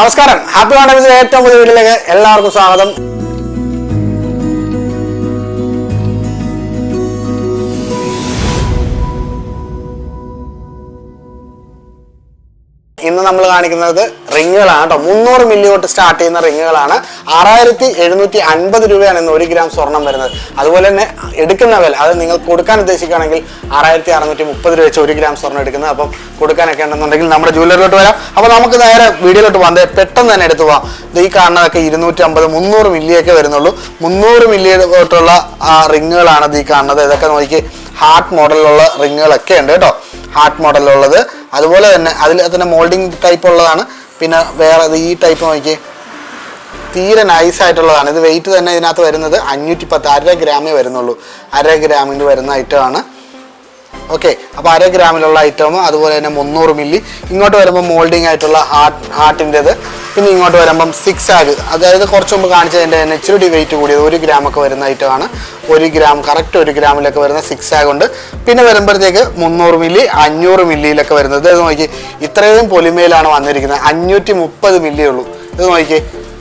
നമസ്കാരം, ഹാപ്പി ഓണമിന്റെ ഏറ്റവും പുതിയ വീഡിയോയിലേക്ക് എല്ലാവർക്കും സ്വാഗതം. ഇന്ന് നമ്മൾ കാണിക്കുന്നത് റിങ്ങുകളാണ് കേട്ടോ. 300 മില്ലി തൊട്ട് സ്റ്റാർട്ട് ചെയ്യുന്ന റിങ്ങുകളാണ്. 6750 രൂപയാണ് ഇന്ന് 1 ഗ്രാം സ്വർണം വരുന്നത്. അതുപോലെ തന്നെ എടുക്കുന്ന വില, അത് നിങ്ങൾ കൊടുക്കാൻ ഉദ്ദേശിക്കുകയാണെങ്കിൽ 6630 രൂപ വെച്ച് 1 ഗ്രാം സ്വർണം എടുക്കുന്നത്. അപ്പം കൊടുക്കാനൊക്കെ ഉണ്ടെന്നുണ്ടെങ്കിൽ നമ്മുടെ ജ്വല്ലറിലോട്ട് വരാം. അപ്പോൾ നമുക്ക് നേരെ വീഡിയോയിലോട്ട് പോകാം. പെട്ടെന്ന് തന്നെ എടുത്തു പോകാം. ഈ കാണുന്നതൊക്കെ 250 300 മില്ലിയൊക്കെ വരുന്നുള്ളൂ. 300 മില്ലി തൊട്ടുള്ള റിങ്ങുകളാണ് ഈ കാണുന്നത്. ഇതൊക്കെ നോക്കി ഹാർട്ട് മോഡലിലുള്ള റിങ്ങുകളൊക്കെ ഉണ്ട് കേട്ടോ. ഹാർട്ട് മോഡലുള്ളത്, അതുപോലെ തന്നെ അതിൽ തന്നെ മോൾഡിങ് ടൈപ്പ് ഉള്ളതാണ്. പിന്നെ വേറെ ഈ ടൈപ്പ് നോക്കി തീരെ നൈസായിട്ടുള്ളതാണ്. ഇത് വെയിറ്റ് തന്നെ ഇതിനകത്ത് വരുന്നത് 510, 1/2 ഗ്രാമേ വരുന്നുള്ളൂ. 1/2 ഗ്രാമിന് വരുന്ന ഐറ്റമാണ്. ഓക്കെ, അപ്പോൾ 1/2 ഗ്രാമിലുള്ള ഐറ്റം. അതുപോലെ തന്നെ 300 മില്ലി. ഇങ്ങോട്ട് വരുമ്പോൾ മോൾഡിങ് ആയിട്ടുള്ള ഹാർട്ടിൻ്റെത്. പിന്നെ ഇങ്ങോട്ട് വരുമ്പം 6 ആഗ്, അതായത് കുറച്ച് മുമ്പ് കാണിച്ചതിൻ്റെ തന്നെ ഇച്ചിരി വെയിറ്റ് കൂടിയത് 1 ഗ്രാമൊക്കെ വരുന്ന ഐറ്റമാണ്. 1 ഗ്രാം കറക്റ്റ് 1 ഗ്രാമിലൊക്കെ വരുന്ന 6 ആഗ് ഉണ്ട്. പിന്നെ വരുമ്പോഴത്തേക്ക് 300 മില്ലി 500 മില്ലിയിലൊക്കെ വരുന്നത്. ഇത് നോക്കി, ഇത്രയും പൊലിമയിലാണ് വന്നിരിക്കുന്നത്. 530 മില്ലി ഉള്ളൂ. ഇത് നോക്കി,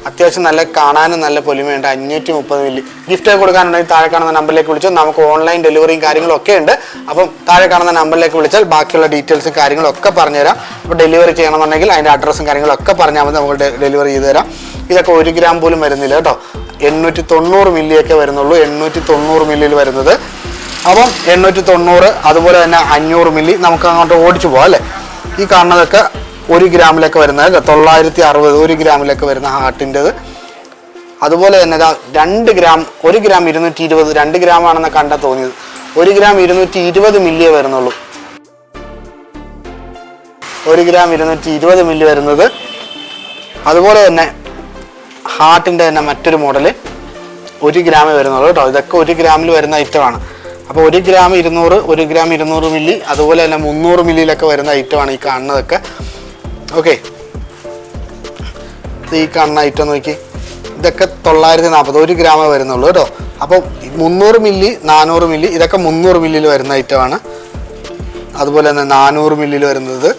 അത്യാവശ്യം നല്ല കാണാനും നല്ല പൊലിമയുണ്ട്. 530 മില്ലി. ഗിഫ്റ്റ് കൊടുക്കാനുണ്ടെങ്കിൽ താഴെ കാണുന്ന നമ്പറിലേക്ക് വിളിച്ചാൽ നമുക്ക് ഓൺലൈൻ ഡെലിവറിയും കാര്യങ്ങളൊക്കെ ഉണ്ട്. അപ്പം താഴെ കാണുന്ന നമ്പറിലേക്ക് വിളിച്ചാൽ ബാക്കിയുള്ള ഡീറ്റെയിൽസും കാര്യങ്ങളൊക്കെ പറഞ്ഞുതരാം. അപ്പോൾ ഡെലിവറി ചെയ്യണമെന്നുണ്ടെങ്കിൽ അതിൻ്റെ അഡ്രസ്സും കാര്യങ്ങളൊക്കെ പറഞ്ഞാൽ മതി, നമുക്ക് ഡെലിവറി ചെയ്ത് തരാം. ഇതൊക്കെ 1 ഗ്രാം പോലും വരുന്നില്ല കേട്ടോ. 890 മില്ലിയൊക്കെ വരുന്നുള്ളൂ. 890 മില്ലിയിൽ വരുന്നത്. അപ്പം 890, അതുപോലെ തന്നെ 500 മില്ലി. നമുക്ക് അങ്ങോട്ട് ഓടിച്ചു പോകാം അല്ലേ. ഈ കാണുന്നതൊക്കെ 1 ഗ്രാമിലൊക്കെ വരുന്നത് 960, 1 ഗ്രാമിലൊക്കെ വരുന്ന ഹാർട്ടിൻ്റെത്. അതുപോലെ തന്നെ 2 ഗ്രാം, 1 ഗ്രാം 220, 2 ഗ്രാം ആണെന്ന് കണ്ടാൽ തോന്നിയത്. 1 ഗ്രാം 220 മില്ലിയേ വരുന്നുള്ളൂ. 1 ഗ്രാം 220 മില്ലി വരുന്നത്. അതുപോലെ തന്നെ ഹാർട്ടിൻ്റെ തന്നെ മറ്റൊരു മോഡല് 1 ഗ്രാമേ വരുന്നുള്ളൂ കേട്ടോ. ഇതൊക്കെ 1 ഗ്രാമിൽ വരുന്ന ഐറ്റമാണ്. അപ്പോൾ 1 ഗ്രാം 200, 1 ഗ്രാം 200 മില്ലി, അതുപോലെ തന്നെ 300 മില്ലിയിലൊക്കെ വരുന്ന ഐറ്റമാണ് ഈ കാണുന്നതൊക്കെ. ഓക്കെ, ഈ കാണുന്ന ഐറ്റം നോക്കി, ഇതൊക്കെ 940, 1 ഗ്രാമേ വരുന്നുള്ളൂ കേട്ടോ. അപ്പോൾ 300 മില്ലി 400 മില്ലി, ഇതൊക്കെ 300 മില്ലിയിൽ വരുന്ന ഐറ്റമാണ്. അതുപോലെ തന്നെ 400 മില്ലിയിൽ വരുന്നത്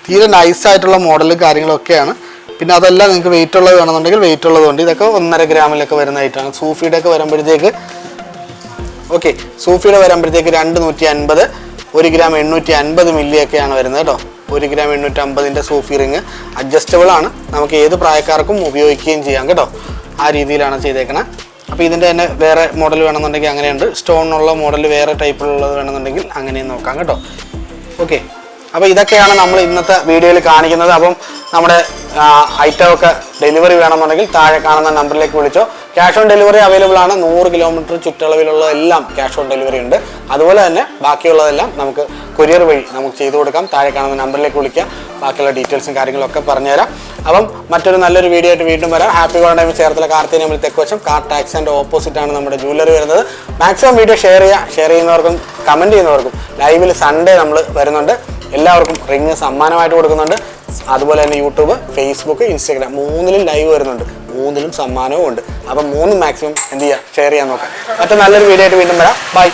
തീരെ നൈസായിട്ടുള്ള മോഡൽ കാര്യങ്ങളൊക്കെയാണ്. പിന്നെ അതെല്ലാം നിങ്ങൾക്ക് വെയിറ്റ് ഉള്ളത് വേണമെന്നുണ്ടെങ്കിൽ വെയിറ്റ് ഉള്ളതുകൊണ്ട് ഇതൊക്കെ 1.5 ഗ്രാമിലൊക്കെ വരുന്ന ഐറ്റമാണ്. സൂഫിയുടെ ഒക്കെ വരുമ്പോഴത്തേക്ക് ഓക്കെ, സൂഫിയുടെ വരുമ്പോഴത്തേക്ക് 250, 1 ഗ്രാം 850 മില്ലിയൊക്കെയാണ് വരുന്നത് കേട്ടോ. 1 ഗ്രാം 850ൻ്റെ സൂഫി റിങ് അഡ്ജസ്റ്റബിൾ ആണ്. നമുക്ക് ഏത് പ്രായക്കാർക്കും ഉപയോഗിക്കുകയും ചെയ്യാം കേട്ടോ. ആ രീതിയിലാണ് ചെയ്തേക്കണത്. അപ്പോൾ ഇതിൻ്റെ തന്നെ വേറെ മോഡൽ വേണമെന്നുണ്ടെങ്കിൽ അങ്ങനെയുണ്ട്. സ്റ്റോണുള്ള മോഡൽ വേറെ ടൈപ്പിലുള്ളത് വേണമെന്നുണ്ടെങ്കിൽ അങ്ങനെയും നോക്കാം കേട്ടോ. ഓക്കെ, അപ്പോൾ ഇതൊക്കെയാണ് നമ്മൾ ഇന്നത്തെ വീഡിയോയിൽ കാണിക്കുന്നത്. അപ്പം നമ്മുടെ ഐറ്റമൊക്കെ ഡെലിവറി വേണമെന്നുണ്ടെങ്കിൽ താഴെ കാണുന്ന നമ്പറിലേക്ക് വിളിച്ചോ. ക്യാഷ് ഓൺ ഡെലിവറി അവൈലബിൾ ആണ്. 100 കിലോമീറ്റർ ചുറ്റളവിലുള്ള എല്ലാം ക്യാഷ് ഓൺ ഡെലിവറി ഉണ്ട്. അതുപോലെ തന്നെ ബാക്കിയുള്ളതെല്ലാം നമുക്ക് കൊറിയർ വഴി നമുക്ക് ചെയ്തു കൊടുക്കാം. താഴെ കാണുന്ന നമ്പറിലേക്ക് വിളിക്കുക, ബാക്കിയുള്ള ഡീറ്റെയിൽസും കാര്യങ്ങളൊക്കെ പറഞ്ഞുതരാം. അപ്പം മറ്റൊരു നല്ലൊരു വീഡിയോ ആയിട്ട് വീണ്ടും വരാം. ഹാപ്പി ഓണം. ചേർത്തല കാർത്തികേയൻ തെക്കുവശം കാർ ടാക്സിൻ്റെ ഓപ്പോസിറ്റാണ് നമ്മുടെ ജ്വല്ലറി വരുന്നത്. മാക്സിമം വീഡിയോ ഷെയർ ചെയ്യുന്നവർക്കും കമൻറ്റ് ചെയ്യുന്നവർക്കും ലൈവിൽ സൺഡേ നമ്മൾ വരുന്നുണ്ട്. എല്ലാവർക്കും റിങ് സമ്മാനമായിട്ട് കൊടുക്കുന്നുണ്ട്. അതുപോലെ തന്നെ യൂട്യൂബ്, ഫേസ്ബുക്ക്, ഇൻസ്റ്റാഗ്രാം 3ലും ലൈവ് വരുന്നുണ്ട്. 3ലും സമ്മാനവും ഉണ്ട്. അപ്പം 3 മാക്സിമം എന്ത് ചെയ്യുക, ഷെയർ ചെയ്യാൻ നോക്കാം. മറ്റേ നല്ലൊരു വീഡിയോ ആയിട്ട് വീണ്ടും വരാം. ബൈ.